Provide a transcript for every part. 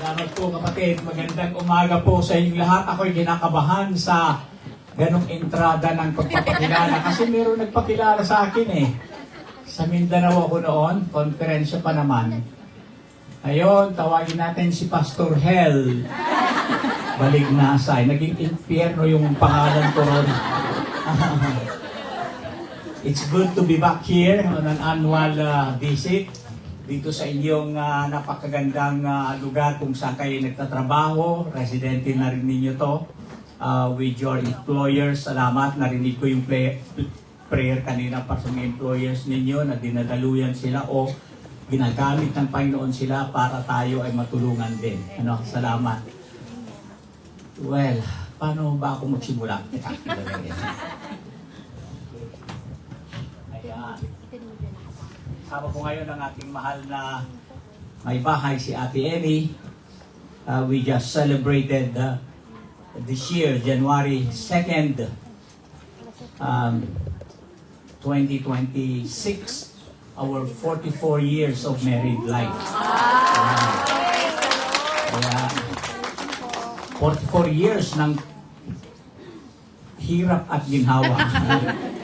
Salamat po kapatid. Magandang umaga po sa inyong lahat. Ako'y kinakabahan sa ganong entrada ng pagpapakilala. Kasi meron nagpakilala sa akin eh. Sa Mindanao ako noon, konferensya pa naman. Ngayon, tawagin natin si Pastor Hell. Balignasay. Naging impyerno yung pangalan ko ron. It's good to be back here on an annual visit dito sa inyong napakagandang lugar kung saan kayo nagtatrabaho. Residente na rin ninyo to with your employers. Salamat, narinig ko yung prayer kanina para sa mga employers ninyo na dinadaluyan sila o ginagamit ng Panginoon sila para tayo ay matulungan din. Salamat. Well, paano ba ako magsimula? Ayan. Kasama ko ngayon ang ating mahal na may bahay, si Ate Emmy. We just celebrated this year, January 2nd, 2026, our 44 years of married life. Kaya, 44 years ng hirap at ginhawa.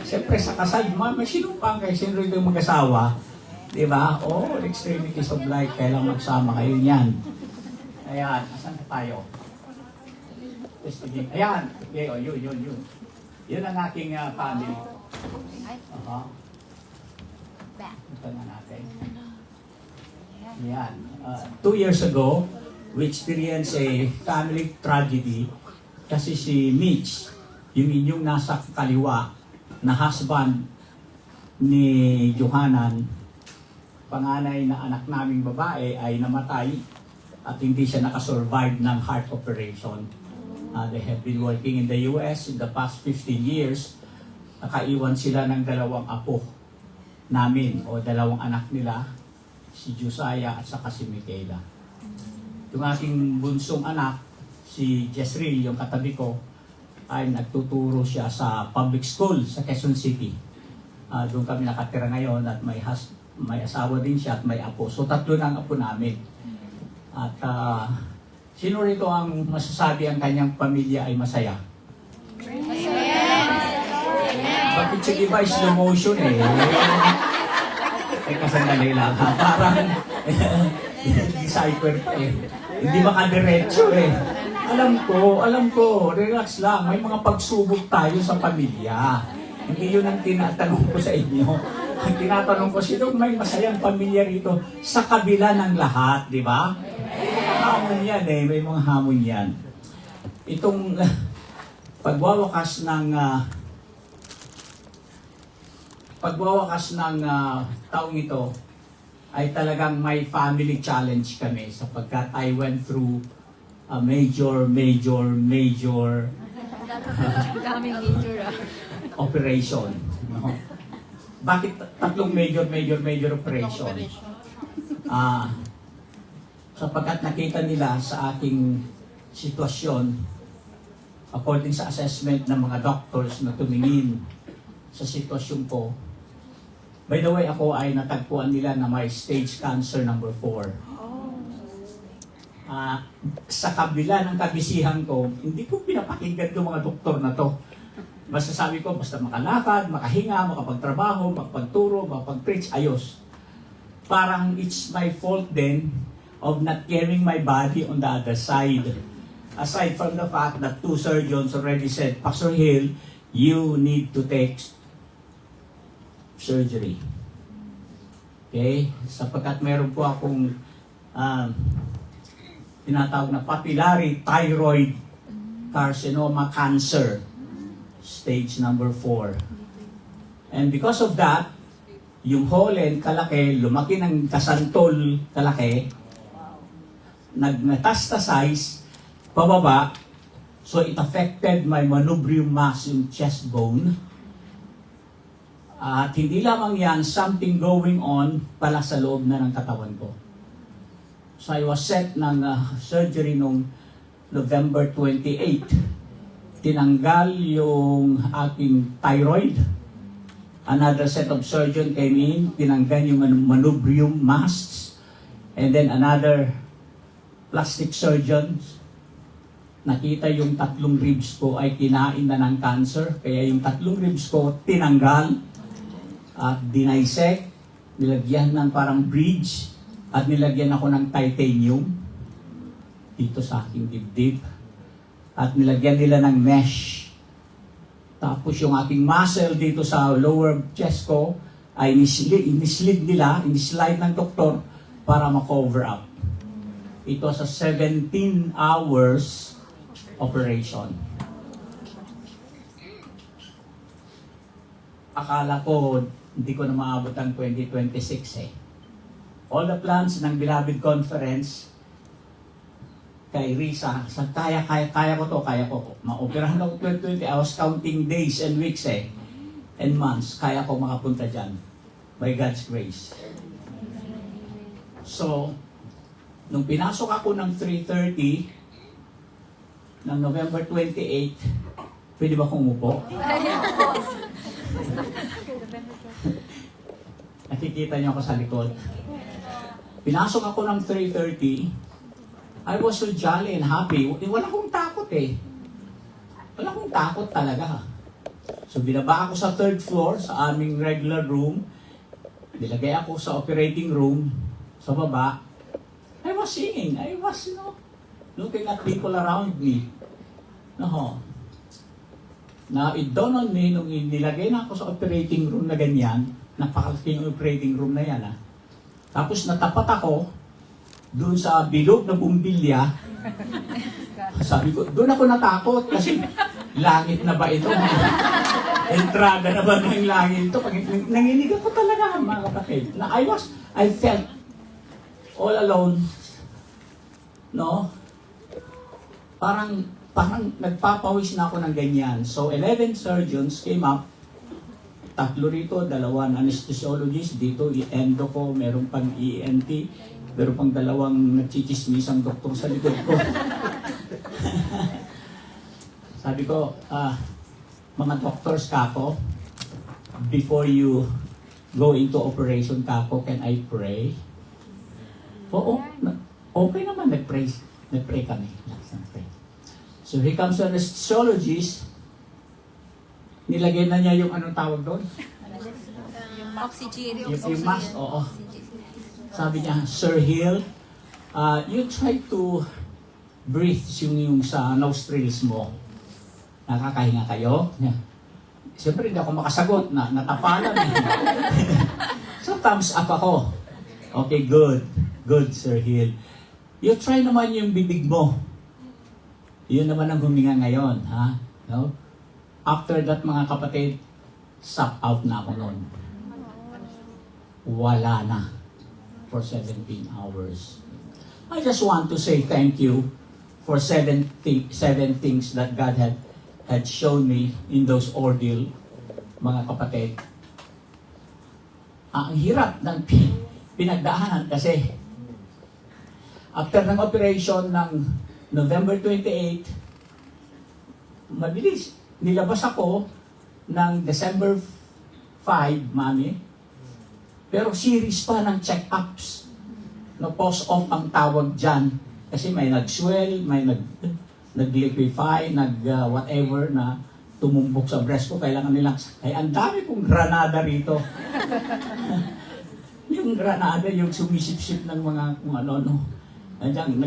Siyempre sa kasal, may sinumpang kayo, sino rin yung mag-asawa. Diba? Oh, extremities of life, kailang magsama kayo niyan. Ayan, asan tayo? Ayan, okay, yun. Yun ang aking family. Ito na natin. Ayan. 2 years ago, we experienced a family tragedy kasi si Mitch, yung inyong nasa kaliwa, na husband ni Johanan, panganay na anak naming babae ay namatay at hindi siya nakasurvive ng heart operation. They have been working in the US in the past 15 years. Nakaiwan sila ng dalawang apo namin o dalawang anak nila, si Josiah at saka si Michaela. Yung aking bunsong anak, si Jezreel, yung katabi ko, ay nagtuturo siya sa public school sa Quezon City. Doon kami nakatira ngayon at may asawa din siya at may apo. So tatlo na ang apo namin. At sino rito ang masasabi ang kanyang pamilya ay masaya? Bakit siya iba slow motion eh? Kasandali lang ha? Parang decipher pa eh. Hindi makadiretso eh. Alam ko, relax lang. May mga pagsubok tayo sa pamilya. Hindi yun ang tinatanong ko sa inyo. Ang tinatanong ko, sino may masayang pamilya rito sa kabila ng lahat, di ba? Hamon yan eh, may mga hamon yan. Itong pagwawakas ng taong ito ay talagang may family challenge kami sapagkat I went through a major operation. No? Bakit tatlong major operation? Sapagkat nakita nila sa aking sitwasyon, according sa assessment ng mga doctors na tumingin sa sitwasyon ko, by the way, ako ay natagpuan nila na may stage cancer number 4. Sa kabila ng kabisihan ko, hindi ko pinapakinggan yung mga doktor na to. Basta sabi ko, basta makalakad, makahinga, makapagtrabaho, makapagturo, makapag-preach, ayos. Parang it's my fault then of not carrying my body on the other side. Aside from the fact that 2 surgeons already said, Pastor Hill, you need to take surgery. Okay? Sapagkat meron po akong tinatawag na papillary thyroid carcinoma cancer, stage number 4. And because of that, yung Holland kalaki, lumaki ng kasantol kalaki, nag-metastasize pababa, so it affected my manubrium mass in chest bone. At hindi lamang yan, something going on pala sa loob na ng katawan ko. So I was set ng surgery nung November 28. Tinanggal yung aking thyroid. Another set of surgeon came in, tinanggal yung manubrium mass. And then another plastic surgeons. Nakita yung 3 ribs ko ay kinain na ng cancer. Kaya yung 3 ribs ko tinanggal at dinisect. Nilagyan ng parang bridge at nilagyan ako ng titanium dito sa aking dibdib. At nilagyan nila ng mesh. Tapos yung aking muscle dito sa lower chest ko ay inislide ng doktor para ma-cover up. Ito sa 17 hours operation. Akala ko hindi ko na maabot ang 2026 eh. All the plans ng Beloved Conference kay Risa, kaya ko to, ma-operahan ako 2020, I was counting days and weeks and months, kaya ko makapunta dyan, by God's grace. So, nung pinasok ako ng 3:30, ng November 28, pwede ba kong umupo? Nakikita niyo ako sa likod. Pinasok ako ng 3:30, I was so jolly and happy. Wala akong takot eh. Wala akong takot talaga. So binaba ako sa 3rd floor, sa aming regular room. Nilagay ako sa operating room, sa baba. I was singing. I was, looking at people around me. Now, it dawned on me, nung nilagay na ako sa operating room na ganyan, napakalaki yung operating room na yan, Tapos natapat ako, doon sa bilog na bumbilya, sabi ko, doon ako natakot kasi langit na ba ito? Entrada na ba ng langit ito? Nanginig ako talaga, mga kapatid. I felt all alone, Parang nagpapawis na ako ng ganyan. So, 11 surgeons came up, 3 rito, 2 anesthesiologists, dito, endo ko, meron pang ENT, meron pang 2 nagchichismisang doktor sa likod ko. Sabi ko, mga doctors kako, before you go into operation kako, can I pray? Oo, okay naman, nag-pray kami. So here comes an anesthesiologist, nilagay na niya yung anong tawag doon? Yung oxygen. Yung mask, oo. Sabi niya, Sir Hill, you try to breathe yung sa nostrils mo. Nakakahinga kayo? Siyempre, hindi ako makasagot na natapalan. So, thumbs up ako. Okay, good. Good, Sir Hill. You try naman yung bibig mo. Yun naman ang huminga ngayon, ha? No? After that, mga kapatid, suck out na ako noon. Wala na. For 17 hours. I just want to say thank you for 7 things that God had shown me in those ordeal, mga kapatid. Ang hirap ng pinagdaanan kasi after ng operation ng November 28, mabilis, nilabas ako ng December 5, Mami. Pero series pa ng check-ups. Post-op ang tawag dyan. Kasi may nag-swell, may nag-liquefy, whatever na tumumbok sa breast ko. Kailangan nilang, ang dami kong granada rito. Yung granada, yung sumisip-sip ng mga kung ano. Andiyan,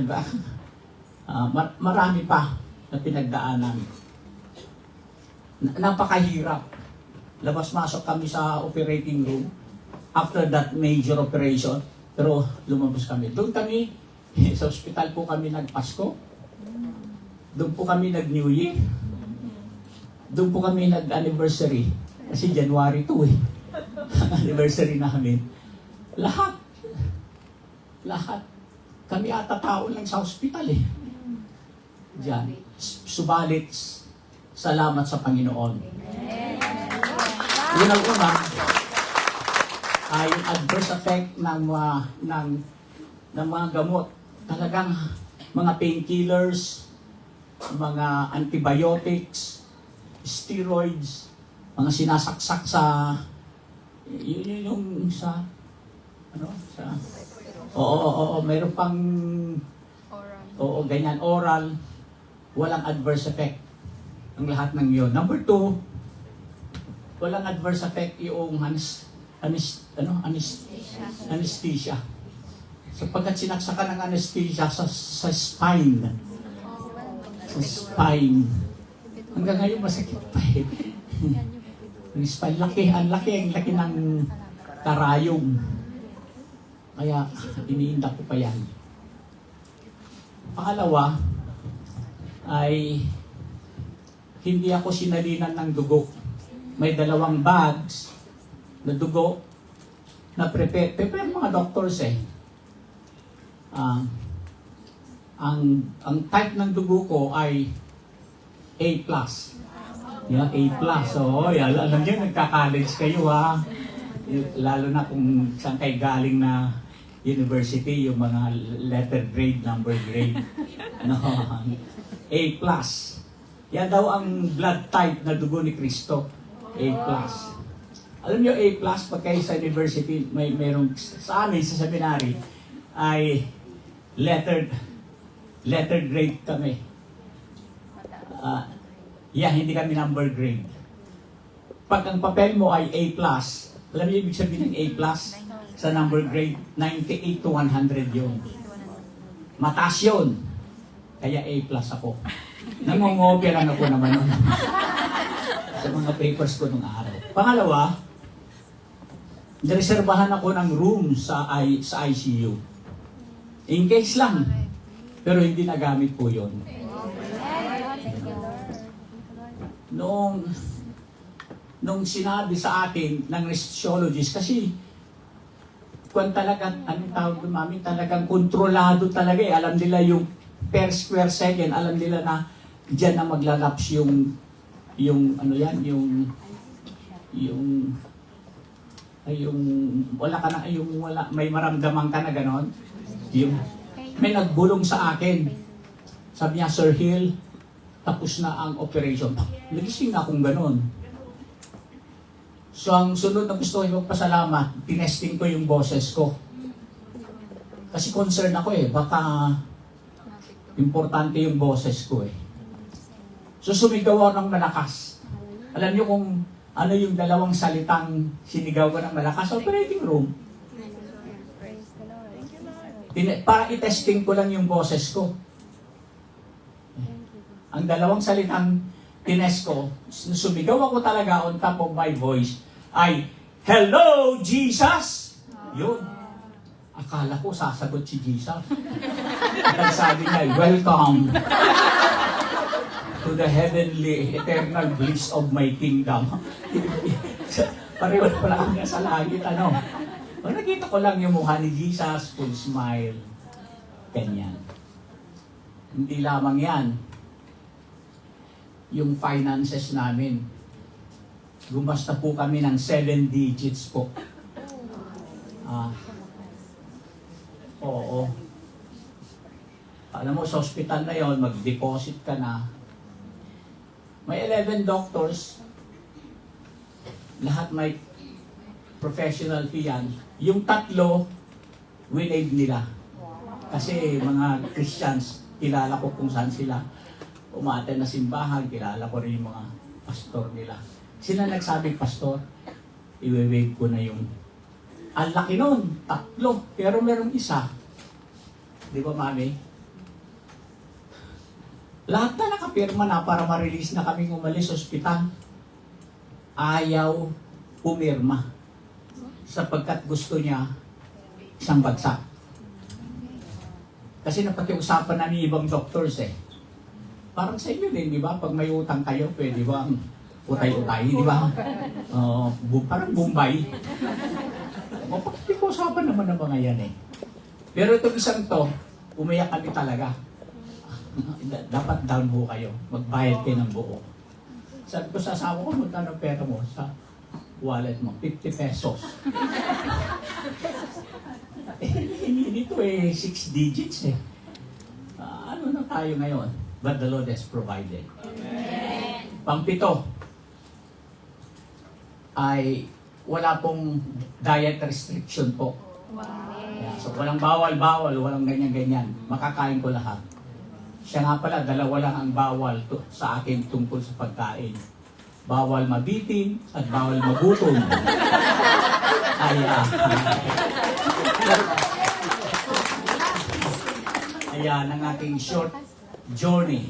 marami pa na pinagdaanan. Napakahirap. Labas-masok kami sa operating room after that major operation, pero lumabas kami. Doon kami, sa ospital po kami nagpasko. Doon po kami nag-New Year. Doon po kami nag-anniversary. Kasi January 2 eh. Anniversary namin. Lahat. Kami ata tao lang sa ospital eh. Diyan. Subalit, salamat sa Panginoon. Unang-una, yung adverse effect ng mga gamot. Talagang mga painkillers, mga antibiotics, steroids, mga sinasaksak sa yung sa oo, mayroon pang Oo, ganyan. Oral, walang adverse effect. Ang lahat ng yun. Number 2, walang adverse effect yung anesthesia. Sapagkat sinaksakan ng anesthesia sa spine. Sa spine. Hanggang ngayon masakit pa eh. Ang spine, ang laki ng karayom. Kaya iniinda ko pa yan. Pangalawa, ay hindi ako sinalinan ng dugo. May 2 bags na dugo na prepare mga doctors eh. Ang type ng dugo ko ay A+. Yeah, A+. So, alam niyo, nagka-college kayo ha. Lalo na kung saan kayo galing na university, yung mga letter grade, number grade. No, A+. Yan daw ang blood type na dugo ni Kristo. A+. Alam niyo, A+, pag kayo sa university, mayroong sa amin, sa seminary, ay letter grade kami. Hindi kami number grade. Pag ang papel mo ay A+, alam niyo ibig sabihin ng A+, sa number grade, 98 to 100 yun. Mataas yun. Kaya A+ ako. Nangongopya lang ako naman nun. Sa mga papers ko nung araw. Pangalawa, nireserbahan ako ng room sa ICU. In case lang. Pero hindi nagamit po yun. Nung sinabi sa akin ng anesthesiologist, kasi anong tawag doon, mami, talagang kontrolado talaga eh. Alam nila yung per square second, alam nila na diyan na maglalaps yung may maramdaman ka na ganon. May nagbulong sa akin. Sabi niya, Sir Hill, tapos na ang operation. Nagising na akong ganon. So ang sunod na gusto ko magpasalamat, tinesting ko yung boses ko. Kasi concern ako eh, baka importante yung boses ko eh. So sumigaw ako ng malakas. Alam niyo kung ano yung 2 salitang sinigaw ko ng malakas sa operating room? Para i-testing ko lang yung boses ko. Ang 2 salitang tinest ko, sumigaw ako talaga on top of my voice, ay, Hello, Jesus! Yun. Akala ko sasagot si Jesus. At sabi niya, Welcome to the heavenly, eternal bliss of my kingdom. Pareho pala ako niya sa langit, ano. Pag nakita ko lang yung mukha ni Jesus, full smile. Ganyan. Hindi lamang yan. Yung finances namin. Gumasta po kami ng 7 digits po. Oo. Alam mo, sa hospital na yon, mag-deposit ka na. May 11 doctors. Lahat may professional fee yan. Yung 3, winave nila. Kasi mga Christians, kilala ko kung saan sila umaaten na simbahan, kilala ko rin yung mga pastor nila. Sila nagsabi, Pastor, i-wave ko na yung... Ang laki nun, 3, pero merong isa. Di ba, Mami? Lahat na nakapirma na para ma-release na kaming umalis sa ospital. Ayaw pumirma. Sapagkat gusto niya isang bagsak. Kasi napakiusapan na ni ibang doctors eh. Parang sa inyo din, di ba? Pag may utang kayo, pwede ba utay-utay, di ba? Parang Bombay. Pag-usapan naman ng mga yan eh. Pero itong isang to, umiyak kami talaga. Dapat down ho kayo. Magbayad kayo ng buo. Sabi ko sa asawa ko, magkano pera mo sa wallet mo? 50 pesos. Dito 6 digits eh. Ano na tayo ngayon? But the Lord has provided. Amen. Pang-7 ay wala pong diet restriction po. Wow. Yeah, so walang bawal-bawal, walang ganyan-ganyan. Makakain ko lahat. Siya nga pala, dalawa lang ang bawal sa akin tungkol sa pagkain. Bawal mabitin at bawal magutom. Ayan ang ating short journey.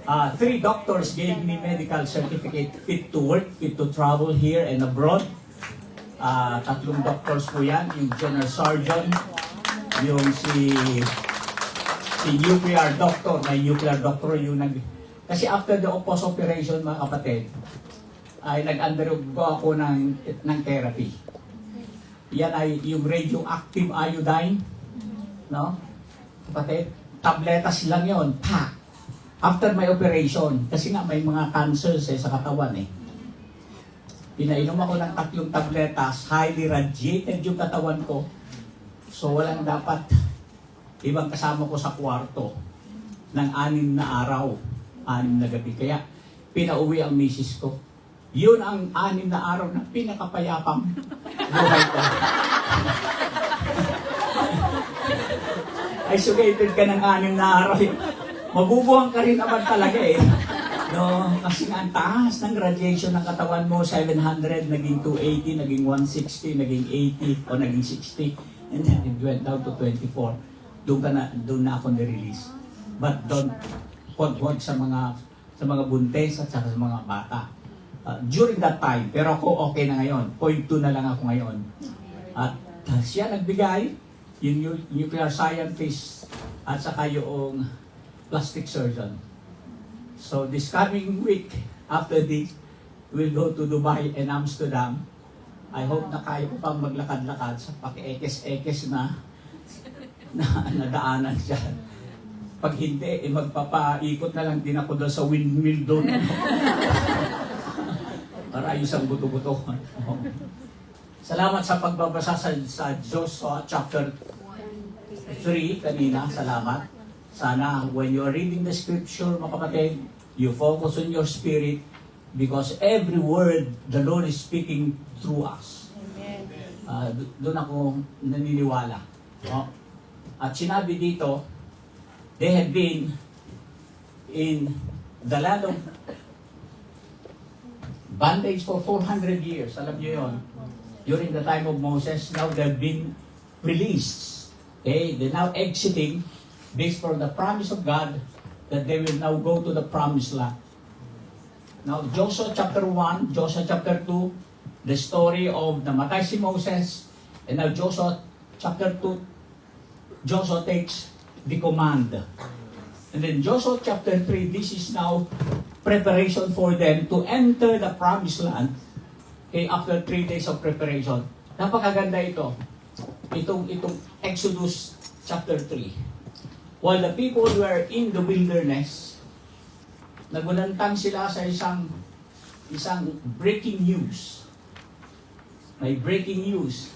3 doctors gave me medical certificate fit to work, fit to travel here and abroad. 3 doctors po yan, yung General Surgeon, yung si nuclear doctor, may nuclear doctor yung kasi after the post-operation mga kapatid, ay nag-undergo ako ng therapy. Yan ay yung radioactive iodine, no? Kapatid, tabletas lang yon, pa! After my operation, kasi nga may mga cancers sa katawan eh. Pinainom ako ng 3 tabletas, highly radiated yung katawan ko. So walang dapat ibang kasama ko sa kwarto ng 6 na araw, 6 na gabi. Kaya pinauwi ang misis ko. Yun ang 6 na araw na pinakapayapang buhay ko. Isolated ka ng 6 na araw. Mabubuang ka rin naman talaga eh. No, kasi nga ang taas ng radiation ng katawan mo, 700, naging 280, naging 160, naging 80, o naging 60. And then it went down to 24. Doon na ako nirelease. But don't huwag sa mga buntes at saka sa mga bata. During that time, pero ako okay na ngayon. 0.2 na lang ako ngayon. At siya nagbigay, yung nuclear scientist at saka yung plastic surgeon. So this coming week, after this, we'll go to Dubai and Amsterdam. I hope na kaya ko pang maglakad-lakad sa paki-ekes-ekes na daanan dyan. Pag hindi, magpapaikot na lang din ako doon sa windmill doon. Para ayos ang buto-buto. Salamat sa pagbabasa sa Joshua chapter 3 kanina. Salamat. Sana when you are reading the scripture, mga kapatid, you focus on your spirit because every word the Lord is speaking through us. Doon ako naniniwala. No? At sinabi dito, they had been in the land of bondage for 400 years. Alam niyo yon. During the time of Moses, now they've been released. Okay? They're now exiting based for the promise of God that they will now go to the promised land. Now, Joshua chapter 1, Joshua chapter 2, the story of namatay si Moses, and now Joshua chapter 2, Joshua takes the command. And then Joshua chapter 3, this is now preparation for them to enter the promised land. Okay, after 3 days of preparation. Napakaganda ito. Itong Exodus chapter 3. While the people were in the wilderness, nagulantang sila sa isang breaking news. May breaking news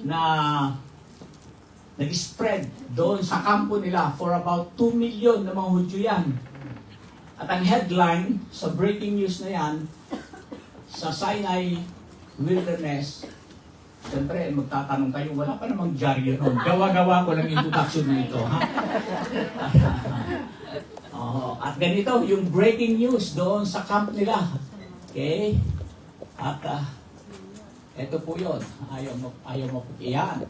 na nag-spread doon sa kampo nila for about 2 million na mga Hudyo yan. At ang headline sa breaking news na yan, sa Sinai Wilderness, siyempre, magtatanong kayo, wala pa namang dyaryo nun. Gawa-gawa ko ng introduction na ito, ha? At ganito, yung breaking news doon sa camp nila. Okay? At ito po yun. Ayaw mo po. Iyan.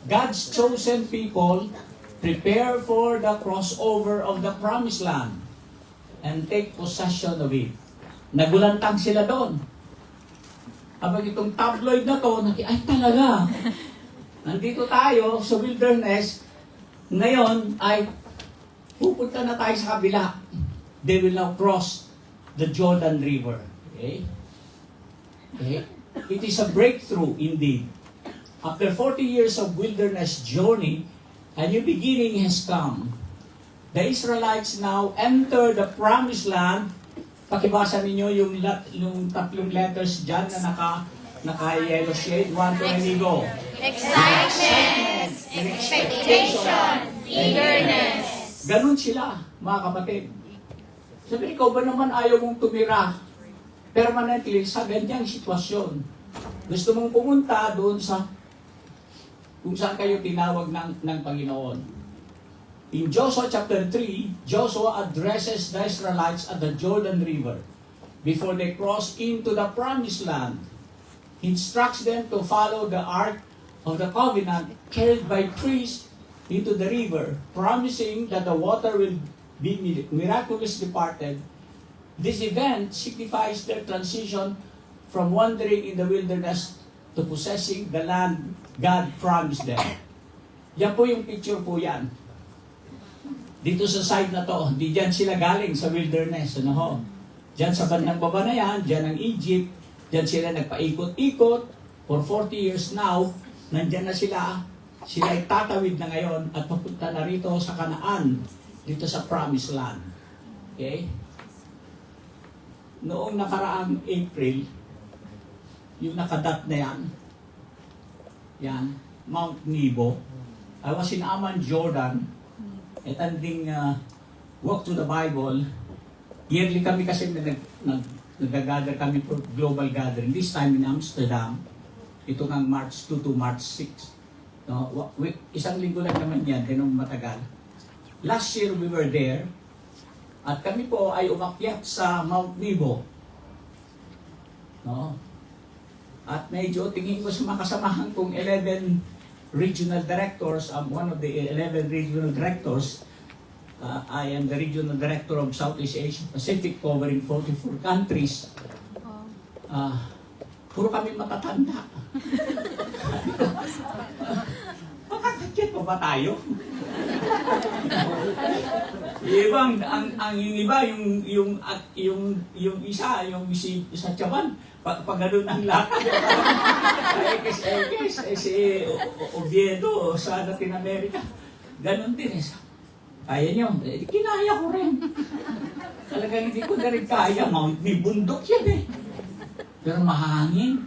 God's chosen people prepare for the crossover of the promised land and take possession of it. Nagulantang sila doon. Habang itong tabloid na to, ay talaga, nandito tayo sa wilderness, ngayon ay pupunta na tayo sa kabila. They will now cross the Jordan River. Okay? Okay? It is a breakthrough indeed. After 40 years of wilderness journey, a new beginning has come. The Israelites now enter the promised land. Pakibasa ninyo yung 3 letters dyan na naka-yellow shade. 1, 2, and go. Excitement, expectation, eagerness. Ganun sila, mga kapatid. Sabi, ikaw ba naman ayaw mong tumira permanently sa ganyang sitwasyon? Gusto mong pumunta doon sa kung saan kayo tinawag ng Panginoon. In Joshua chapter 3, Joshua addresses the Israelites at the Jordan River before they cross into the promised land. He instructs them to follow the Ark of the Covenant carried by priests into the river, promising that the water will be miraculously parted. This event signifies their transition from wandering in the wilderness to possessing the land God promised them. Yan po yung picture po yan. Dito sa side na to, di dyan sila galing sa wilderness. Ano ho? Dyan sa bandang baba na yan, dyan ang Egypt, dyan sila nagpaikot-ikot for 40 years now, nandyan na sila. Sila ay tatawid na ngayon at papunta na rito sa Kanaan, dito sa Promised Land. Okay? Noong nakaraang April, yung nakadat na yan, Mount Nebo, I was in Amman, Jordan, attending Walk to the Bible. Yearly kami kasi nag-gather kami for global gathering. This time in Amsterdam, ito ng March 2 to March 6. No, isang linggo lang naman yan, ganun matagal. Last year we were there, at kami po ay umakyat sa Mount Nebo. No? At medyo tingin ko sa mga kasamahan kong 11 regional directors. I'm one of the 11 regional directors. I am the regional director of Southeast Asia Pacific, covering 44 countries. Puro kami matatanda. Makakakyat pa ba tayo? Yung iba, yung isa, sa Chaban, pag ganun ang lakad. Si Oviedo sa Latin America, ganun din eh. Kaya nyo, kinaya ko rin. Talagang hindi ko na rin kaya, may bundok yan eh. Pero mahangin.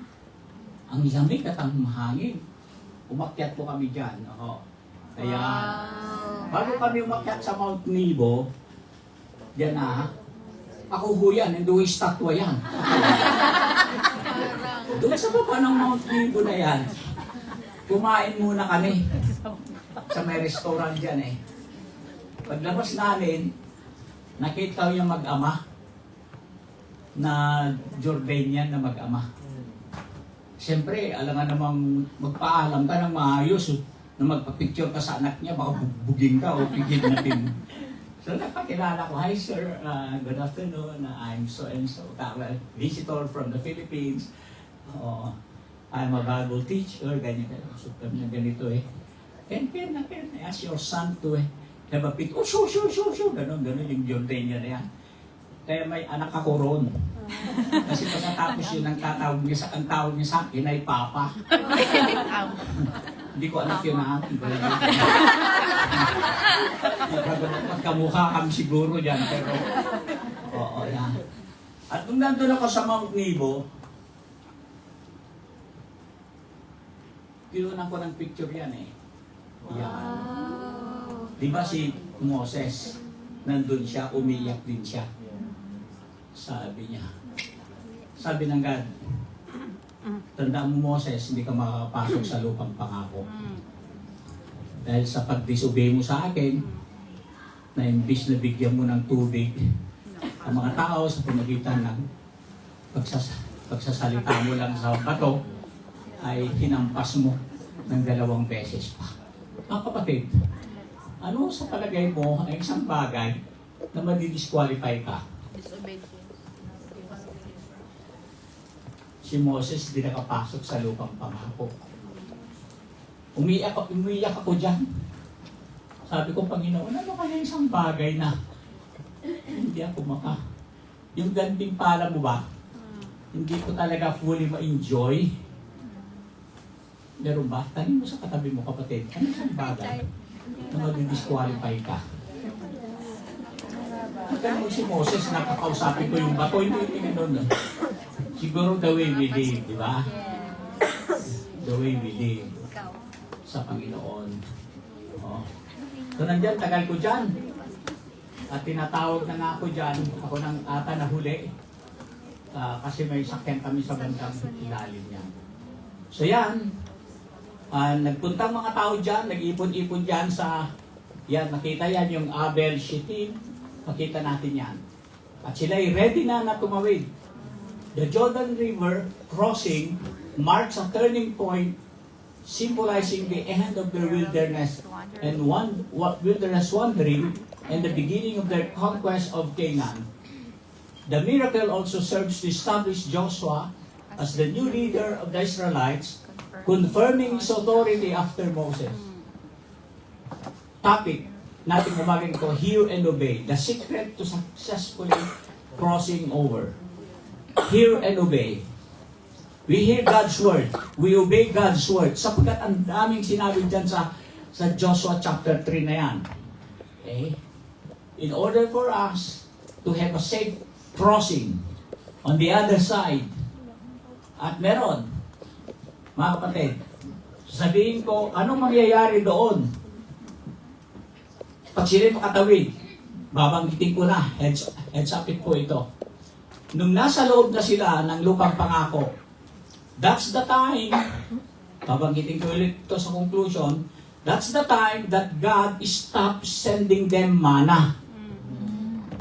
Ang lamig at ang mahangin. Umakyat po kami dyan. Kaya, bago kami umakyat sa Mount Nebo, dyan na, ako ho yan, hindi ho estatwa yan. Doon sa baba ng Mount Nebo na yan, kumain muna kami sa may restaurant dyan eh. Paglabas namin, nakita ko yung mag-ama na Jordanian na mag-ama. Siyempre, alam nga namang magpaalam ka ng maayos na magpa-picture ka sa anak niya, baka buging ka o pigil natin. So nagpakilala ko, hi sir, good afternoon, I'm so and so, visitor from the Philippines. I'm a Bible teacher, ganyan. So kami na ganito eh. And I ask your son to have a picture. Oh, sure. Ganon yung Jordanian na yan. Kaya may anak ako ron. Kasi pagkatapos yun, ang tawag niya sa akin ay Papa. Hindi ko anak yun na akin. Magkamukha kami siguro dyan. Pero, oo, yan. At nung nandun ako sa Mount Nebo, kinunan ko ng picture yan eh. Yan. Di ba si Moses, nandun siya, umiyak din siya. Sabi niya, sabi ng God, tandaan mo Moses, hindi ka makakapasok sa lupang pangako. Dahil sa pag-disobey mo sa akin, na imbis na bigyan mo ng tubig ang mga tao sa pamagitan ng pagsasalita mo lang sa bato, ay hinampas mo ng 2 beses pa. Ang kapatid, ano sa palagay mo ay isang bagay na madidisqualify ka? Si Moses di nakapasok sa lupang pangako. Umiyak ako dyan. Sabi ko, Panginoon, ano kaya isang bagay na hindi ako yung ganting pala mo ba? Hindi ko talaga fully ma-enjoy. Meron ba? Tanin mo sa katabi mo, kapatid. Ano isang bagay na madidisqualify ka? Kaya si Moses, nakakausapin ko yung bato, hindi ganun. Siguro the way we live, di ba? The way we live sa Panginoon. So nandyan, tagal ko dyan. At tinatawag na nga ako dyan, ako nang ata nahuli. Kasi may sakyan kami sa bandang ilalim niya. So yan, nagpuntang mga tao dyan, nag-ipon-ipon dyan sa Yan, makita yan yung Abel, Shittim. Makita natin yan. At sila'y ready na tumawid. The Jordan River crossing marks a turning point symbolizing the end of their wilderness and wilderness wandering and the beginning of their conquest of Canaan. The miracle also serves to establish Joshua as the new leader of the Israelites, confirming his authority after Moses. Topic natin gumagin ko, hear and obey. The secret to successfully crossing over. Hear and obey. We hear God's word. We obey God's word. Sapagkat ang daming sinabi dyan sa Joshua chapter 3 na yan. Okay? In order for us to have a safe crossing on the other side, at meron, mga kapatid, sabihin ko, anong mangyayari doon? Pag sila'y makatawid, babanggitin ko na, heads up it po ito. Nung nasa loob na sila ng lupang pangako, that's the time, babanggitin ko ulit ito sa conclusion, that's the time that God stopped sending them manna.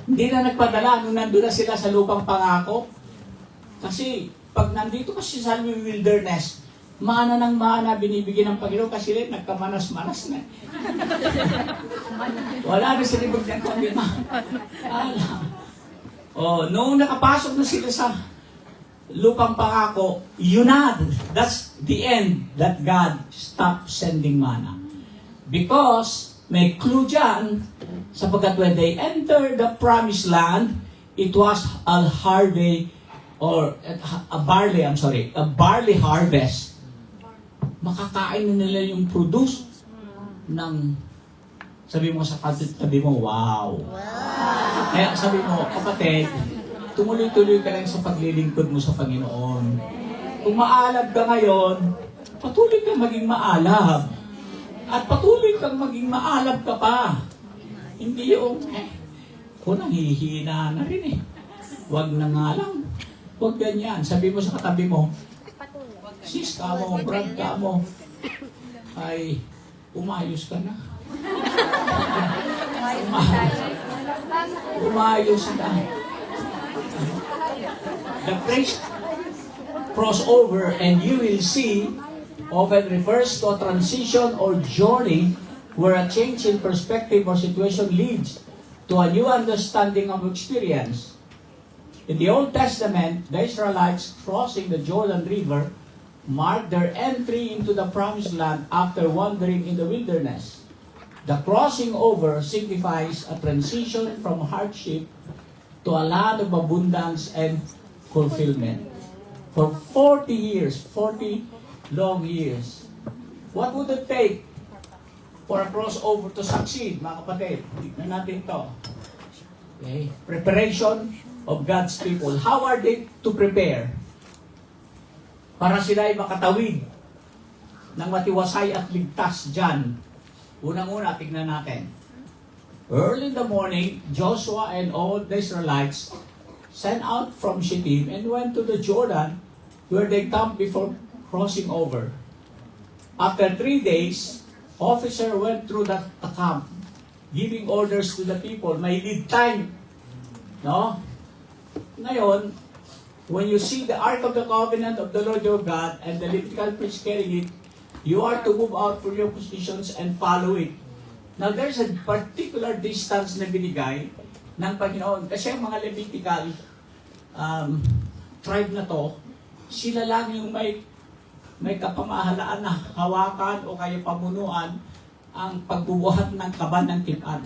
Hindi na nagpadala nung nandun na sila sa lupang pangako. Kasi, pag nandito kasi sa wilderness, mana ng mana binibigyan ng Panginoon kasi rin nagkamanas-manas na. Wala na sa libog ng Panginoon. Noong nakapasok na sila sa lupang pangako, yun na, that's the end that God stopped sending manna. Because, may clue dyan, sapagkat when they entered the promised land, it was a barley harvest. Makakain na nila yung produce ng, sabi mo sa tabi mo, wow. Kaya sabi mo, kapatid, tumuloy-tuloy ka lang sa paglilingkod mo sa Panginoon. Kung maalab ka ngayon, patuloy kang maging maalab. At patuloy kang maging maalab ka pa. Hindi yung, kung nanghihina na rin Huwag na nga lang. Huwag ganyan. Sabi mo sa katabi mo, sis ka mo, brad ka mo, ay umayos ka na. Umayos ka. The phrase crossover and you will see often refers to a transition or journey where a change in perspective or situation leads to a new understanding of experience. In the Old Testament, the Israelites crossing the Jordan River marked their entry into the Promised Land after wandering in the wilderness. The crossing over signifies a transition from hardship to a land of abundance and fulfillment. For 40 years, 40 long years, what would it take for a crossover to succeed, mga kapatid? Tignan natin ito. Okay. Preparation of God's people. How are they to prepare? Para sila ay makatawid ng matiwasay at ligtas dyan. Unang-una, tignan natin. Early in the morning, Joshua and all the Israelites sent out from Shittim and went to the Jordan where they camped before crossing over. After 3 days, officer went through the camp, giving orders to the people. May lead time. No? Ngayon, when you see the Ark of the Covenant of the Lord your God and the Levitical priest carrying it, you are to move out from your positions and follow it. Now, there's a particular distance na binigay ng Panginoon. Kasi ang mga Levitical tribe na to, sila lang yung may kapamahalaan na hawakan o kaya pamunuan ang pagbubuhat ng kaban ng tipan.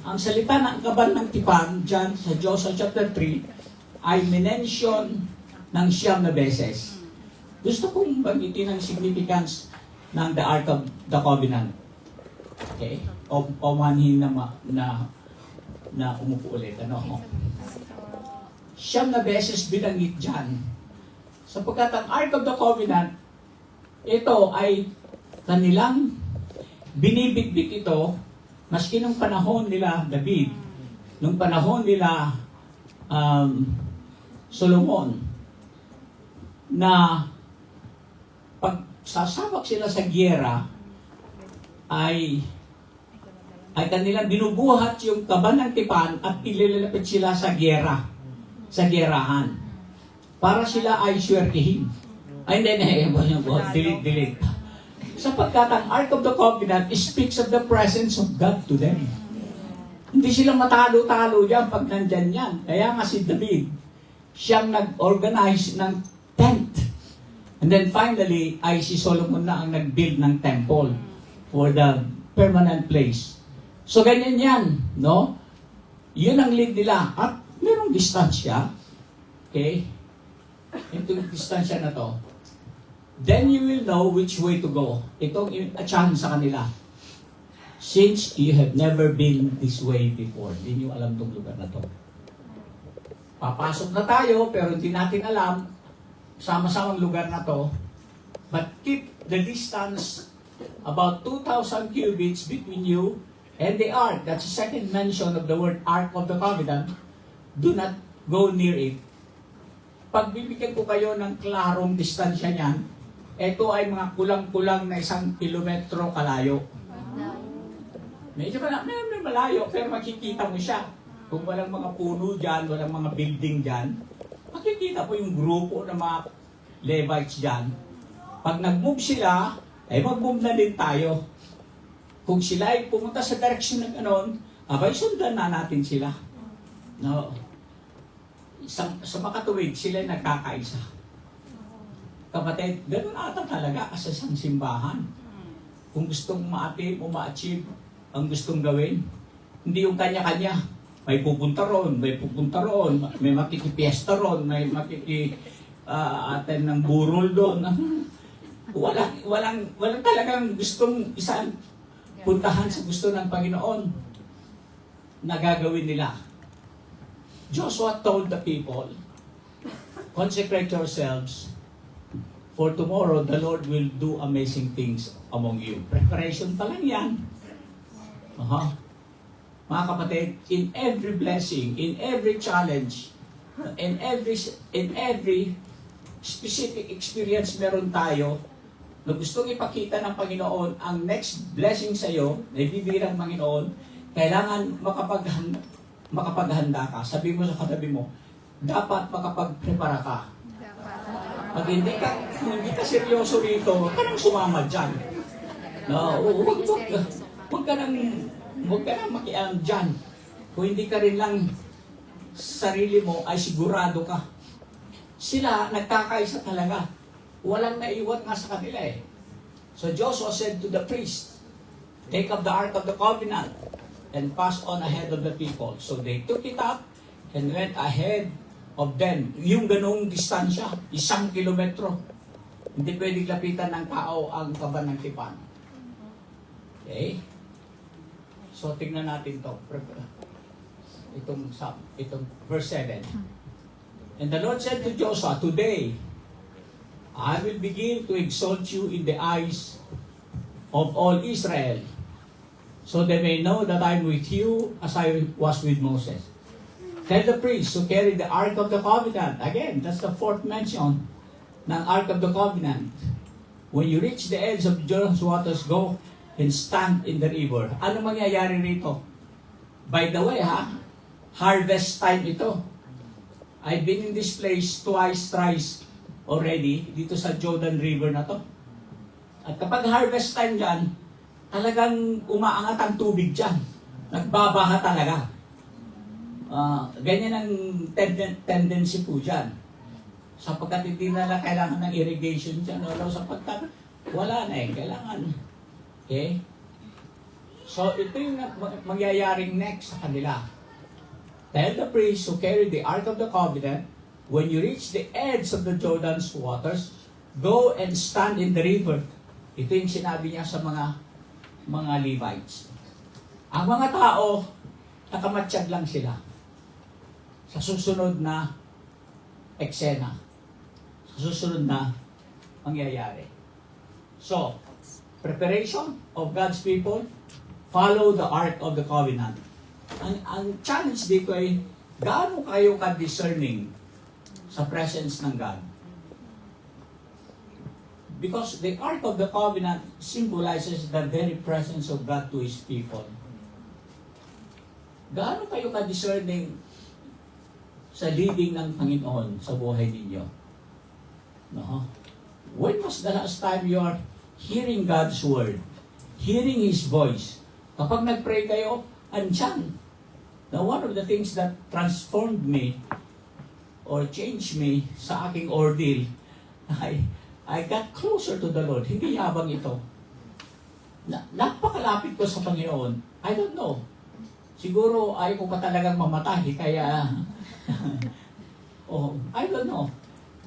Ang salita ng kaban ng tipan, dyan sa Joshua chapter 3, ay minention ng 9 na beses. Gusto kong banggitin ang significance ng the Ark of the Covenant. Okay? O manhin na umupo ulit. Ano? 9 na beses binanggit dyan. Sapagkat ang Ark of the Covenant, ito ay kanilang binibitbit ito maski nung panahon nila David, nung panahon nila Solomon, na pag sasabak sila sa gyera, ay ay kanilang binubuhat yung kaban ng tipan at ililalapit sila sa giyera, sa giyerahan. Para sila ay swertihin. Ay, hindi, delete. Sapagkat ang Ark of the Covenant speaks of the presence of God to them. Hindi sila matalo-talo yan pag nandyan yan. Kaya nga si David, siyang nag-organize ng tent. And then finally, ay si Solomon na ang nag-build ng temple for the permanent place. So ganyan yan, no? Yun ang lead nila. At merong distansya. Okay? Ito yung distansya na to. Then you will know which way to go. Itong chance sa kanila. Since you have never been this way before. Hindi nyo alam itong lugar na to. Papasok na tayo, pero hindi natin alam sama-samang lugar na to. But keep the distance about 2,000 cubits between you and the ark. That's the second mention of the word Ark of the Covenant. Do not go near it. Pag bibigyan ko kayo ng klarong distansya niyan, ito ay mga kulang-kulang na 1 kilometro kalayo. Medyo may malayo, pero makikita mo siya. Kung walang mga puno dyan, walang mga building dyan, makikita po yung grupo ng mga Levites dyan. Pag nag-move sila, ay mag-move na din tayo. Kung sila ay pumunta sa direction ng ganon, abay sundan na natin sila. No. Sa makatuwid, sila nagkakaisa. Kapatid, ganun ata talaga sa isang simbahan. Kung gustong ma-attain o ma-achieve ang gustong gawin, hindi yung kanya-kanya. May pupunta ron, may makikipiesta ron, may atin ng burol doon. Walang talagang gustong isang puntahan sa gusto ng Panginoon na gagawin nila. Joshua told the people, consecrate yourselves, for tomorrow the Lord will do amazing things among you. Preparation pa lang yan. Mga kapatid, in every blessing, in every challenge, in every specific experience meron tayo na gustong ipakita ng Panginoon ang next blessing sa iyo, na ibibigay ng Panginoon, kailangan makapaghanda ka. Sabi mo sa katabi mo, dapat makapagprepara ka. Pag hindi ka seryoso rito, huwag ka nang sumama dyan. No, huwag ka nang makialam dyan. Kung hindi ka rin lang sarili mo, ay sigurado ka. Sila, nagkakaisa talaga. Walang naiwan nga sa kanila eh. So Joshua said to the priest, take up the Ark of the Covenant and pass on ahead of the people. So they took it up and went ahead of them. Yung ganung distansya, 1 kilometro. Hindi pwedeng lapitan ng tao ang kaban ng tipan. Okay? So tingnan natin to. Itong verse 7. And the Lord said to Joshua, today, I will begin to exalt you in the eyes of all Israel, so they may know that I am with you as I was with Moses. Tell the priests who carry the Ark of the Covenant. Again, that's the fourth mention ng Ark of the Covenant. When you reach the edge of Jordan's waters, go and stand in the river. Ano mangyayari rito? By the way, harvest time ito. I've been in this place thrice already, dito sa Jordan River na to. At kapag harvest time dyan, talagang umaangat ang tubig dyan. Nagbabaha talaga. Ganyan ang tendency po dyan. Sapagkat hindi na lang kailangan ng irrigation dyan. Sapagkat wala na eh. Kailangan. Okay? So ito yung mangyayaring next sa kanila. Tell the priests who carry the Ark of the Covenant, when you reach the edge of the Jordan's waters, go and stand in the river. Ito yung sinabi niya sa mga Levites. Ang mga tao, nakamatsyag lang sila sa susunod na eksena, sa susunod na mangyayari. So, preparation of God's people, follow the Ark of the Covenant. Ang challenge dito ay, gaano kayo ka-discerning sa presence ng God? Because the Ark of the Covenant symbolizes the very presence of God to His people. Gaano kayo ka-discerning sa leading ng Panginoon sa buhay ninyo? No? When was the last time you are hearing God's Word? Hearing His voice? Kapag nag-pray kayo, andyan. Now, one of the things that transformed me or changed me sa aking ordeal, I got closer to the Lord. Hindi yabang ito. Napakalapit ko sa Panginoon. I don't know. Siguro ayaw ko pa talagang mamatay, kaya oh, I don't know.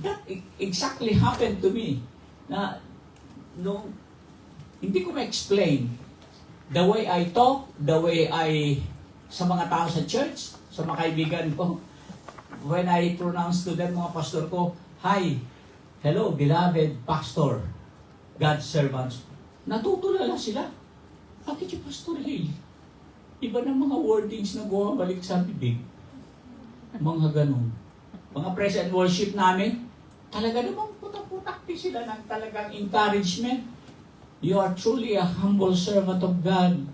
That exactly happened to me. Na no, hindi ko ma-explain the way I talk, the way sa mga tao sa church, sa mga kaibigan ko, when I pronounce to them, mga pastor ko, hi, hello, beloved pastor, God's servants. Natutulala sila. Bakit yung Pastor Hill? Iba ng mga wordings na bumabalik sa bibig. Mga ganun. Mga praise and worship namin, talaga namang putak-putak din sila ng talagang encouragement. You are truly a humble servant of God,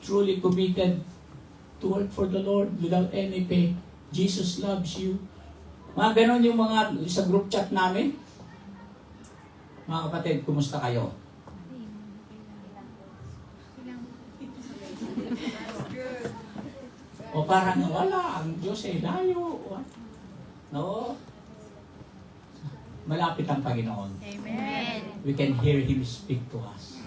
truly committed to work for the Lord without any pay. Jesus loves you. Mga ganun yung mga sa group chat namin. Mga kapatid, kumusta kayo? O parang wala, ang Diyos ay layo. No? Malapit ang Panginoon. Amen. We can hear Him speak to us.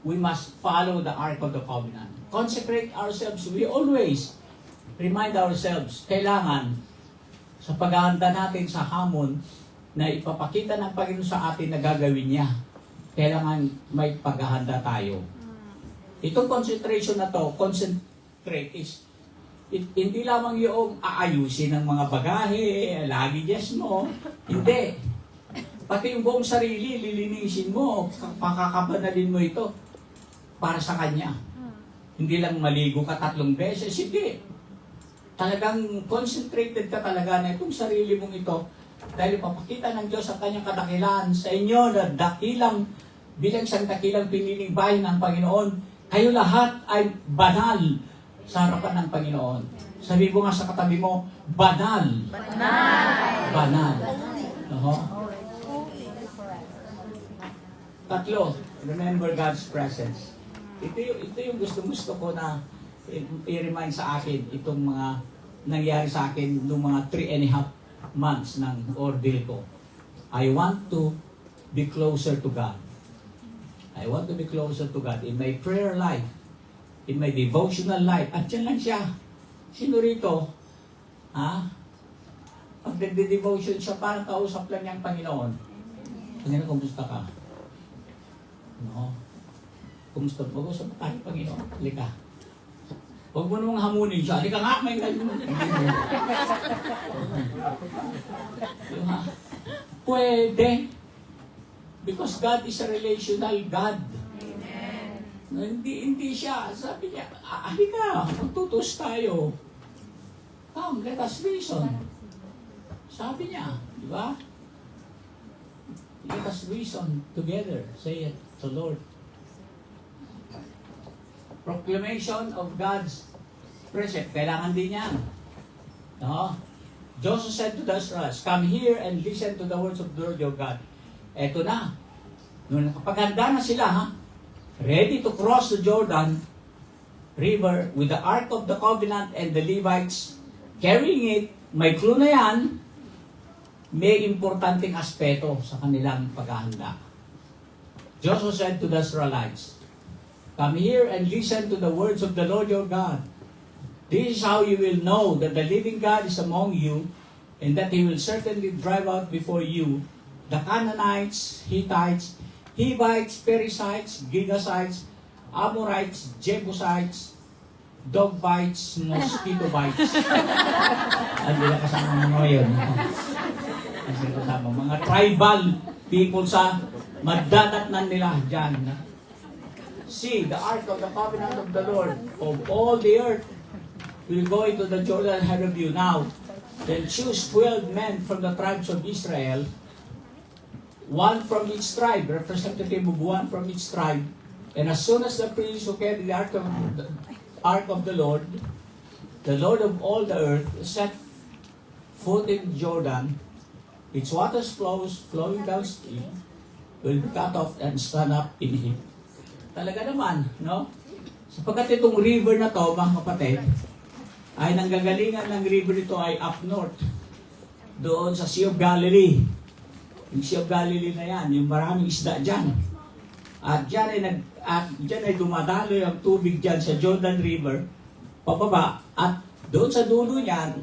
We must follow the Ark of the Covenant. Consecrate ourselves. We always remind ourselves, kailangan sa paghahanda natin sa hamon na ipapakita ng Panginoon sa atin na gagawin niya, kailangan may paghahanda tayo. Itong concentration na to, concentrate is, hindi lamang yung aayusin ng mga bagahe, luggages mo. Hindi. Pati yung buong sarili, lilinisin mo, pakakabanalin mo ito para sa Kanya. Hindi lang maligo ka 3 beses, hindi. Talagang concentrated ka talaga na itong sarili mong ito dahil papakita ng Diyos sa Kanyang kadakilaan sa inyo na dakilang, bilang isang dakilang piniling bayan ng Panginoon. Kayo lahat ay banal sa harapan ng Panginoon. Sabi mo nga sa katabi mo, banal. Banal. Banal. Tatlo, remember God's presence. Ito yung gusto ko na i-remind sa akin itong mga nangyari sa akin noong mga 3.5 months ng ordeal ko. I want to be closer to God. I want to be closer to God in my prayer life, in my devotional life. At yan lang siya. Sino rito? Pag nagde-devotion siya, parang kausap lang niya ang Panginoon. Panginoon, kumusta ka? No? Kumusta mo? Kumusta mo tayo, Panginoon? Halika. Huwag mo namang hamunin siya. Halika nga, may ganyan. Pwede. Because God is a relational God. Amen. Hindi siya. Sabi niya, halika, magtutus tayo. Come, let us reason. Sabi niya, di ba? Let us reason together, say it to Lord. Proclamation of God's precept. Kailangan din yan. No? Joseph said to the Israelites, come here and listen to the words of the Lord your God. Eto na. Nung nakapaghanda na sila, ready to cross the Jordan River with the Ark of the Covenant and the Levites carrying it, may clue na yan, may importanteng aspeto sa kanilang paghahanda. Joshua said to the Israelites, come here and listen to the words of the Lord your God. This is how you will know that the living God is among you and that He will certainly drive out before you the Canaanites, Hittites, Hivites, Perizzites, Gigazites, Amorites, Jebusites, dog bites, mosquito bites. Hindi na kasama mga yun. Hindi na kasama. Mga tribal people sa magdadatnan nila dyan. See, the ark of the covenant of the Lord of all the earth will go into the Jordan ahead of you. Now, then choose 12 men from the tribes of Israel, one from each tribe, representative of one from each tribe, And as soon as the priests who carried the ark of the Lord of all the earth, set foot in Jordan, its waters flowing downstream, will be cut off and stand up in him. Talaga naman, no? Sapagkat itong river na to, mga kapatid, ay nanggagalingan ng river ito ay up north, doon sa Sea of Galilee. Yung Sea of Galilee na yan, yung maraming isda dyan. At dyan ay dumadalo yung tubig dyan sa Jordan River, pababa, at doon sa dulo niyan,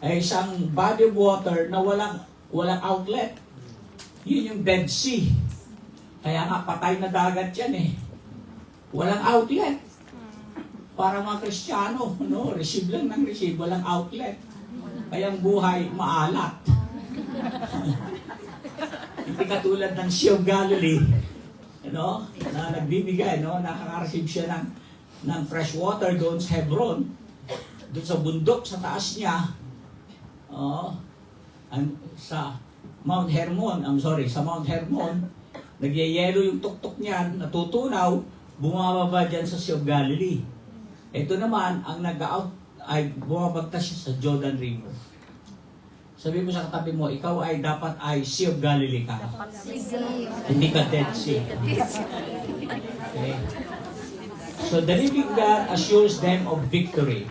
ay isang body of water na walang outlet. Yun yung Dead Sea. Kaya nga patay na dagat yan eh. Walang outlet. Para mga Kristiyano, no? Receive lang ng receive, walang outlet. Kaya ang buhay maalat. Hindi katulad ng Sea of Galilee, no? Na nagbibigay, no? Nakaka-receive siya ng fresh water doon sa Hebron, doon sa bundok, sa taas niya, sa Mount Hermon, sa Mount Hermon, nagyayelo yung tuktok niyan, natutunaw, bumababa dyan sa Sea of Galilee. Ito naman, ang nag-out ay bumabagtas siya sa Jordan River. Sabi mo sa katabi mo, ikaw ay dapat ay Sea of Galilee ka. Hindi ka Dead Sea. Okay. So the living God assures them of victory.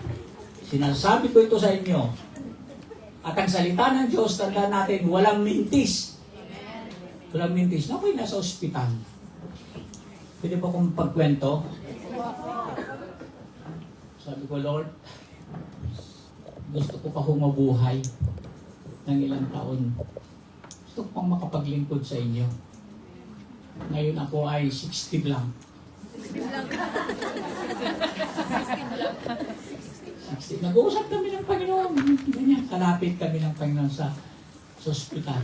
Sinasabi ko ito sa inyo. At ang salita ng Diyos, tandaan natin, walang mintis. Walang mintis. Nako'y nasa ospital. Pwede ba kong pagkwento? Sabi ko, Lord, gusto ko pa humabuhay ng ilang taon. Gusto ko pang makapaglingkod sa inyo. Ngayon ako ay 60 lang. 60. Nag-uusap kami ng Panginoon. Ganyan, kalapit kami ng Panginoon sa ospital.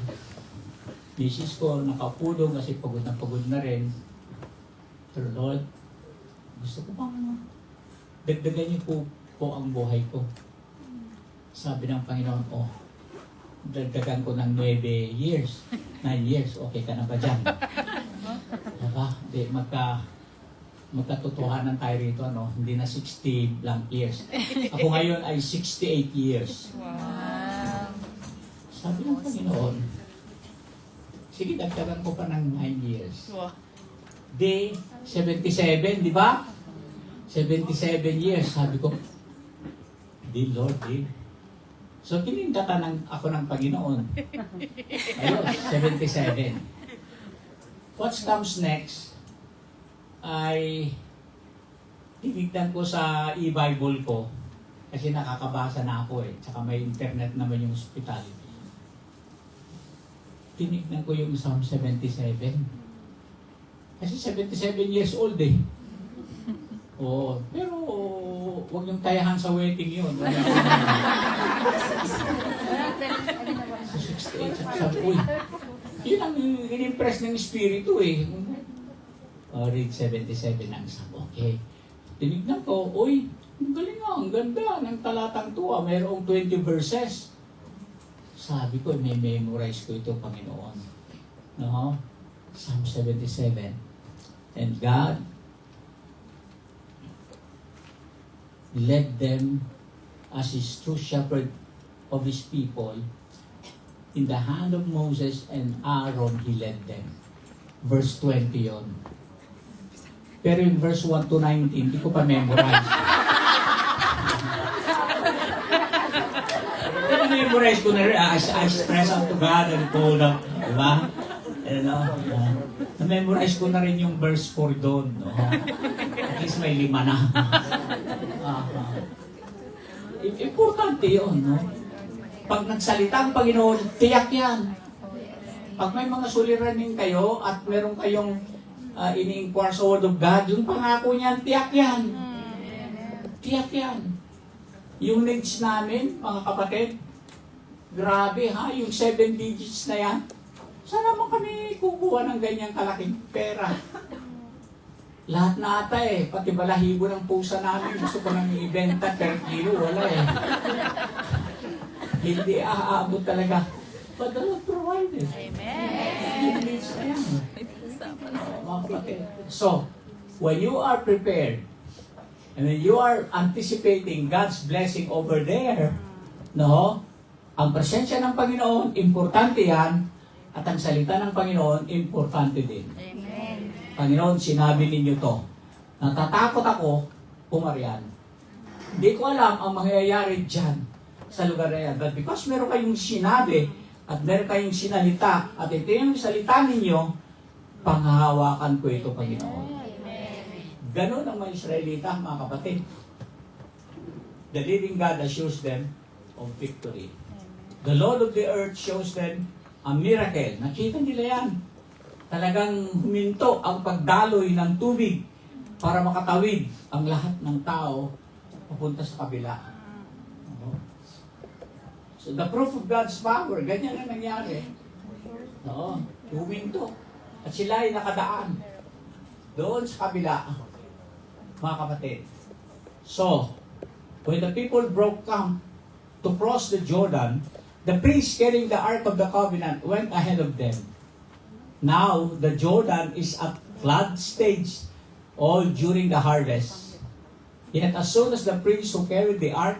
Misis ko, nakapulong kasi pagod na rin. Pero Lord, gusto ko pang dagdagan niyo po ang buhay ko. Sabi ng Panginoon, dagdagan ko ng 9 years. 9 years, okay ka na ba dyan? Diba? Di, magkatotohanan tayo rito, no? Hindi na 60 lang years. Ako ngayon ay 68 years. Wow. Sabi ng Panginoon, sige, dagdagan ko pa ng 9 years. Di, 77, di ba? 77 years, sabi ko, di Lord, di. So, kinindatan ako ng Panginoon. Ayun, 77. What comes next ay tinignan ko sa e-Bible ko kasi nakakabasa na ako eh. Tsaka may internet naman yung hospital. Tinignan ko yung Psalm 77. Kasi 77 years old eh. Oo, pero huwag niyong tayahan sa wedding yun. Sa 68, sabi, uy, yun ang in-impress ng Espiritu eh. Read 77 ang sabi, okay. Tinignan ko, uy, ang galing nga, ang ganda ng talatang to, mayroong 20 verses. Sabi ko, may memorize ko ito, Panginoon. No? Psalm 77. And God led them as his true shepherd of his people. In the hand of Moses and Aaron, he led them. Verse 20 yon. Pero in verse 1 to 19, hindi ko pa memorize. Pero memorize ko na rin. I stress out to God and pulled up. Diba? Na-memorize ko na rin yung verse 4 doon. No? At least may 5 na. Importante yun, no? Pag nagsalita ang Panginoon, tiyak yan. Pag may mga suliranin kayo at meron kayong ini-inquire sa Word of God, yung pangako niyan, tiyak yan. Tiyak yan. Yung needs namin, mga kapatid, grabe ha, yung 7 digits na yan, saan naman kami kukuha ng ganyang kalaking pera? Lahat na ata eh, pati balahibo ng pusa namin, gusto ko nang ibenta per kilo, wala eh. Hindi aabot talaga. But the Lord provided. Amen. Yung needs na yan. So, when you are prepared, and when you are anticipating God's blessing over there, no? Ang presensya ng Panginoon, importante yan, at ang salita ng Panginoon, importante din. Amen. Panginoon, sinabi ninyo to. Natatakot ako, pumarian. Hindi ko alam ang mangyayari dyan sa lugar na yan. But because meron kayong sinabi at meron kayong sinalita at ito yung salita ninyo, panghahawakan ko ito, Panginoon. Ganon ang mga Israelita, mga kapatid. The living God assures them of victory. The Lord of the earth shows them a miracle. Nakita nila yan. Talagang huminto ang pagdaloy ng tubig para makatawid ang lahat ng tao papunta sa kabila. So the proof of God's power, ganyan ang nangyari. No, huminto. At sila ay nakadaan doon sa kabila, mga kapatid. So, when the people broke camp to cross the Jordan, the priest carrying the Ark of the Covenant went ahead of them. Now, the Jordan is at flood stage all during the harvest. Yet as soon as the priests who carried the ark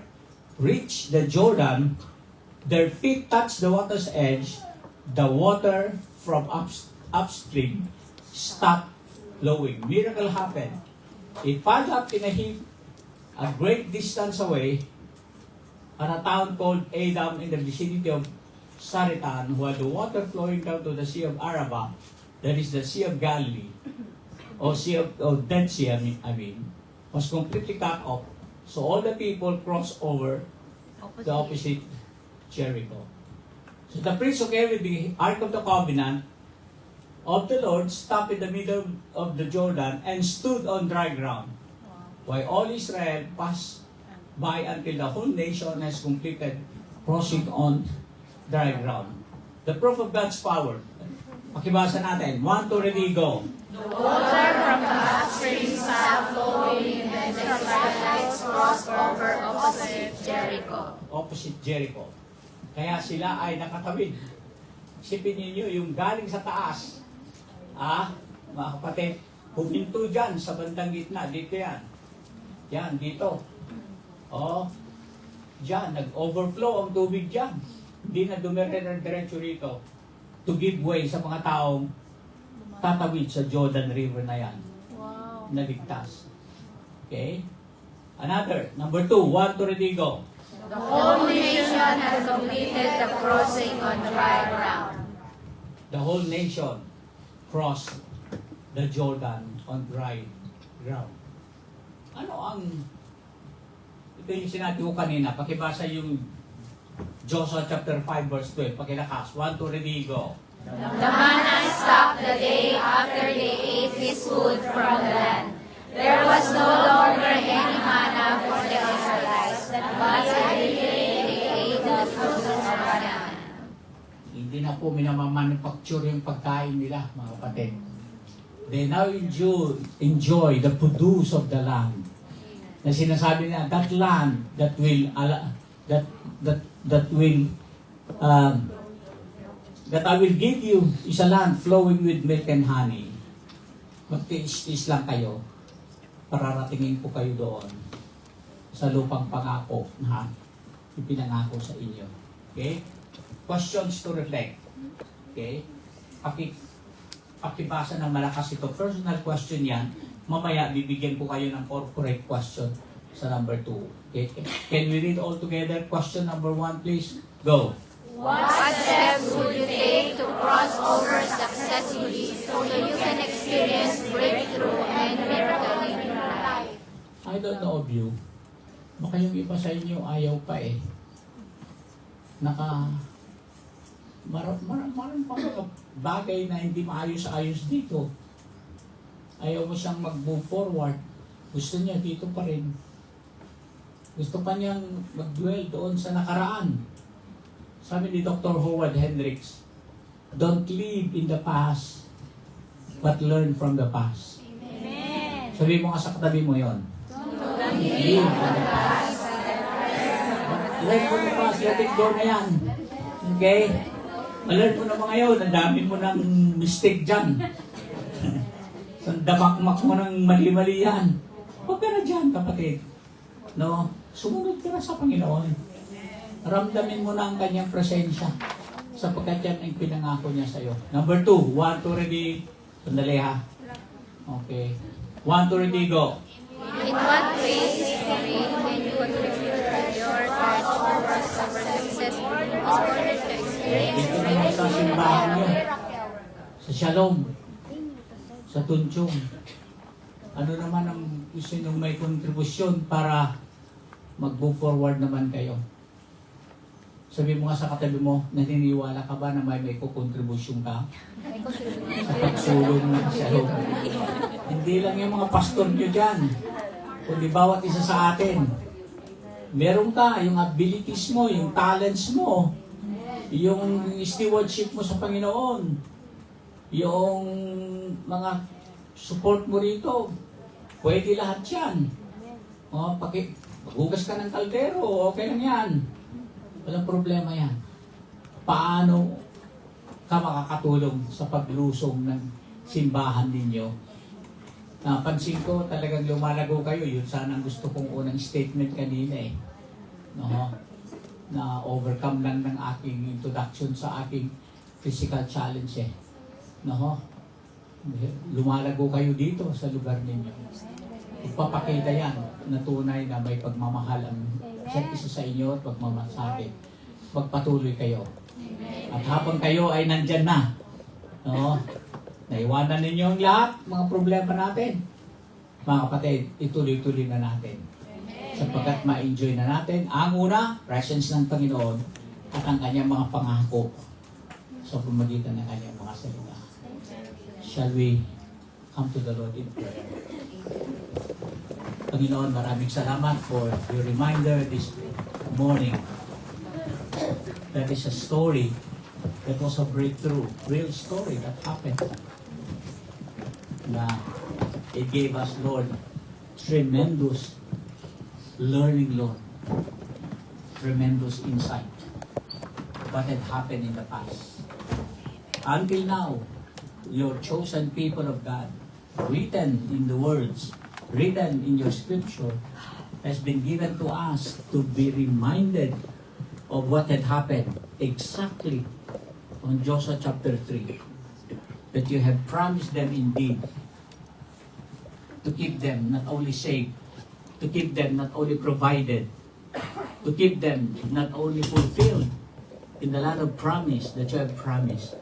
reached the Jordan, their feet touched the water's edge, the water from upstream stopped flowing. Miracle happened. It piled up in a heap a great distance away at a town called Adam in the vicinity of Saritan, who had the water flowing down to the Sea of Arabah, that is the Sea of Galilee, or Dead Sea, I mean, was completely cut off. So all the people crossed over the opposite Jericho. So the priest who carried the Ark of the Covenant of the Lord stopped in the middle of the Jordan and stood on dry ground, while all Israel passed by until the whole nation has completed crossing on dry ground. The proof of God's power. Pakibasa natin. 1, 2, ready, go. The water from the upstream stopped flowing and the Israelites crossed over opposite Jericho. Opposite Jericho. Kaya sila ay nakatawid. Isipin niyo yung galing sa taas. Mga kapatid, huminto dyan sa bandang gitna. Dito yan. Yan, dito. Dyan, nag-overflow ang tubig dyan. Hindi na dumiretso rito to give way sa mga taong tatawid sa Jordan River na yan. Wow. Naligtas. Okay? Another, number 2, 1, 2, ready, go. The whole nation had completed the crossing on dry ground. The whole nation crossed the Jordan on dry ground. Ano ang, ito yung sinabi ko kanina, pakibasa yung Joshua chapter 5 verse 12, pakilakas, 1, 2, ready, go. The manna stopped the day after they ate his food from the land. There was no longer any manna for the Israelites, but every day they ate the fruit of the land. Hindi na po minamamanufacture yung pagkain nila, mga kapatid. They now enjoy the produce of the land. Na sinasabi nila, that land that will that I will give you is a land flowing with milk and honey. Magtiis-tiis lang kayo. Pararatingin ko kayo doon sa lupang pangako na ipinangako sa inyo. Okay? Questions to reflect. Okay? Pakibasa ng malakas ito. Personal question yan. Mamaya bibigyan ko kayo ng corporate question sa number 2. Okay? Can we read all together? Question number 1, please. Go. What steps would you take to cross over successfully so you can experience breakthrough and miracle in your life? I don't know of you. Baka yung iba sa inyo ayaw pa eh. Marang pa mga bagay na hindi maayos-ayos dito. Ayaw mo siyang mag-move forward. Gusto niya dito pa rin. Gusto pa niyang mag-dwell doon sa nakaraan. Sabi ni Dr. Howard Hendricks, don't live in the past, but learn from the past. Amen. Sabi mo nga sa katabi mo yon. Don't live in the past. Learn from the past. Let it go na yan. Okay? Learn mo na mga yun. Ang dami mo ng mistake dyan. Sandamakmak mo ng mali-mali yan. Huwag ka na dyan, kapatid. No? Sumunod ka na sa Panginoon. Ramdamin mo na ang kanyang presensya sapagkat yan ang pinangako niya sa'yo. Number 2, 1, 2, ready. Sandali ha. Okay. 1, 2, ready, go. In what ways can you contribute your church towards the success in order to experience Dito naman sa simbahan niyo. Sa Shalom. Sa Tunchong. Ano naman ang gusto nyo may kontribusyon para mag-move forward naman kayo? Sabi mo nga sa katabi mo, naniniwala ka ba na may kukontribusyon ka? Sa pagsulong ng Shalom. Hindi lang yung mga pastor nyo dyan, kundi bawat isa sa atin. Meron ka, yung abilities mo, yung talents mo, yung stewardship mo sa Panginoon, yung mga support mo rito, pwede lahat yan. O, maghugas ka ng kaldero, okay lang yan. Walang problema yan. Paano ka makakatulong sa paglusong ng simbahan ninyo? Napansin ko talagang lumalago kayo. Yun sana ang gusto kong unang statement kanina eh. No? Na overcome lang ng aking introduction sa aking physical challenge eh. No? Lumalago kayo dito sa lugar ninyo. Ipapakita yan na tunay na may pagmamahal ang isa't isa sa inyo at pagmamahal sa akin. Magpatuloy kayo. At habang kayo ay nandyan na, no, naiwanan ninyo ang lahat, mga problema natin. Mga kapatid, ituloy-tuloy na natin. Sapagkat ma-enjoy na natin ang una, presence ng Panginoon at ang kanyang mga pangako sa pamagitan ng kanyang mga salita. Shall we come to the Lord in prayer? Panginoon, maraming salamat for your reminder this morning. That is a story that was a breakthrough, real story that happened. Na it gave us, Lord, tremendous learning, Lord. Tremendous insight. What had happened in the past. Until now, your chosen people of God, written in the words, written in your scripture, has been given to us to be reminded of what had happened exactly on Joshua chapter 3. That you have promised them indeed to keep them not only safe, to keep them not only provided, to keep them not only fulfilled in the land of promise that you have promised,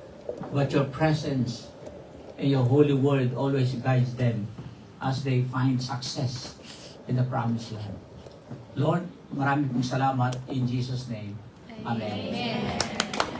but your presence and your holy word always guides them as they find success in the promised land. Lord, marami pong salamat in Jesus' name. Amen. Amen.